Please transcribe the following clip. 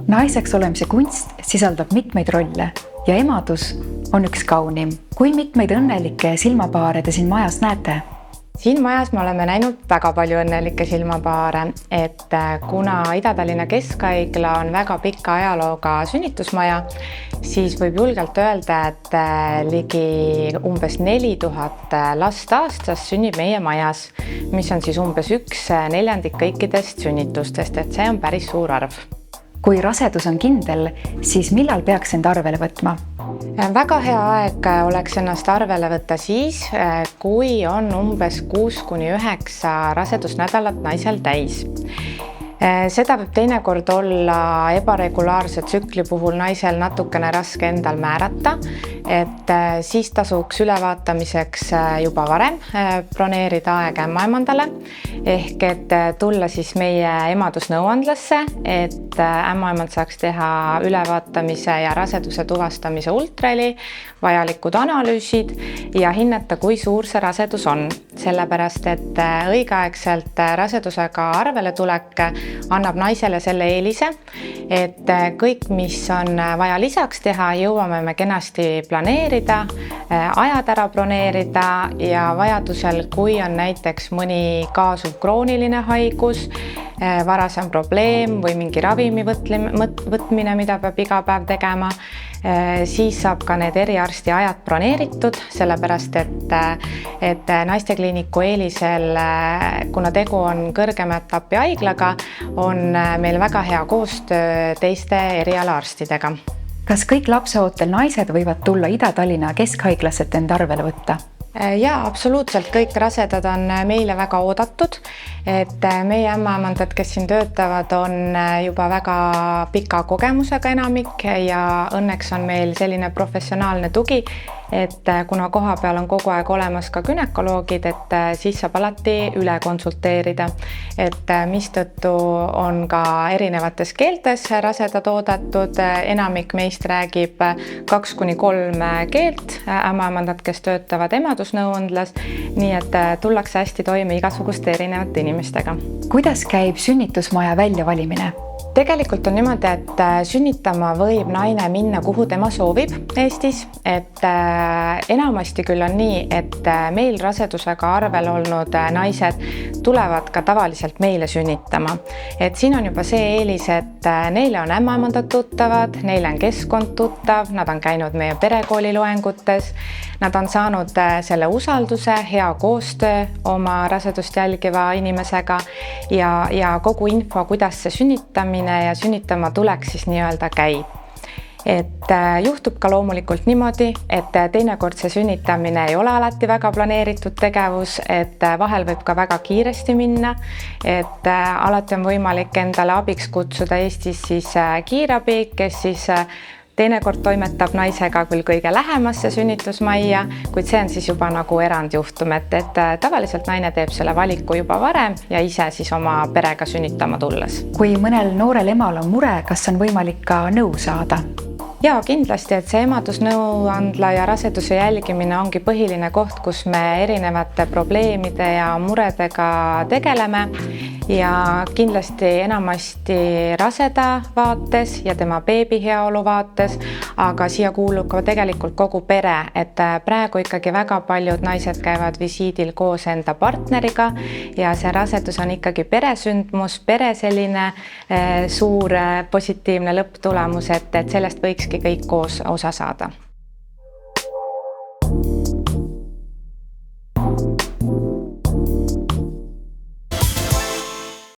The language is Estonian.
Naiseks olemise kunst sisaldab mitmeid rolle ja emadus on üks kaunim. Kui mitmeid õnnelikke silmapaare te siin majas näete? Siin majas me oleme näinud väga palju õnnelikke silmapaare, et kuna Ida-Tallinna Keskhaigla on väga pika ajalooga sünnitusmaja, siis võib julgelt öelda, et ligi umbes 4000 last aastas sünnib meie majas, mis on siis umbes 1/4 kõikidest sünnitustest, et see on päris suur arv. Kui rasedus on kindel, siis millal peaks end arvele võtma? Väga hea aeg oleks ennast arvele võtta siis, kui on umbes 6-9 rasedusnädalat naisel täis. Seda võib teinekord olla ebaregulaarse tsükli puhul naisel natukene raske endal määrata, et siis tasuks ülevaatamiseks juba varem broneerida aeg ämmaemandale, ehk et tulla siis meie emadusnõuandlasse, et ämmaemand saaks teha ülevaatamise ja raseduse tuvastamise ultraheli, vajalikud analüüsid ja hinnata, kui suur see rasedus on. Sellepärast, et õigeaegselt rasedusega arvele tulek annab naisele selle eelise, et kõik, mis on vaja lisaks teha, jõuame me kenasti planeerida, ajad ära broneerida ja vajadusel, kui on näiteks mõni kaasuv krooniline haigus, varasem probleem või mingi ravimi võtmine, mida peab iga päev tegema, siis saab ka need eriarsti ajad broneeritud, sellepärast et naistekliiniku eelisel, kuna tegu on kõrgema etapi haiglaga, on meil väga hea koostöö teiste erialaarstidega. Kas kõik lapseootel naised võivad tulla Ida-Tallinna Keskhaiglasse end arvele võtta? Jaa, absoluutselt kõik rasedad on meile väga oodatud, et meie ämmaemandad, kes siin töötavad, on juba väga pika kogemusega enamik ja õnneks on meil selline professionaalne tugi, et kuna koha peal on kogu aeg olemas ka gynekoloogid, et siis saab alati üle konsulteerida, et mistõttu on ka erinevates keeltes rasedad oodatud, enamik meist räägib 2-3 keelt, ämmaemandad, kes töötavad emadusnõuandlas, nii et tullakse hästi toime igasuguste erinevate inimestega. Kuidas käib sünnitusmaja väljavalimine? Tegelikult on niimoodi, et sünnitama võib naine minna, kuhu tema soovib Eestis, et enamasti küll on nii, et meil rasedusega arvel olnud naised tulevad ka tavaliselt meile sünnitama. Et siin on juba see eelis, et neile on ämmaemandad tuttavad, neile on keskkond tuttav, nad on käinud meie perekooli loengutes, nad on saanud selle usalduse, hea koostöö oma rasedust jälgiva inimesega ja kogu info, kuidas see sünnitamine ja sünnitama tuleks siis nii-öelda käib. Et juhtub ka loomulikult niimoodi, et teinekord see sünnitamine ei ole alati väga planeeritud tegevus, et vahel võib ka väga kiiresti minna, et alati on võimalik endale abiks kutsuda Eestis siis kiirabi, kes siis teinekord toimetab naisega küll kõige lähemasse sünnitusmajja, kuid see on siis juba nagu erandjuhtum, et tavaliselt naine teeb selle valiku juba varem ja ise siis oma perega sünnitama tulles. Kui mõnel noorel emal on mure, kas on võimalik ka nõu saada? Jaa, kindlasti, et see emadusnõuandla ja raseduse jälgimine ongi põhiline koht, kus me erinevate probleemide ja muredega tegeleme ja kindlasti enamasti raseda vaates ja tema beebi heaolu vaates, aga siia kuulub ka tegelikult kogu pere, et praegu ikkagi väga paljud naised käivad visiidil koos enda partneriga ja see rasedus on ikkagi peresündmus, pere selline suur positiivne lõpptulemus, et sellest võikski kõik koos osa saada.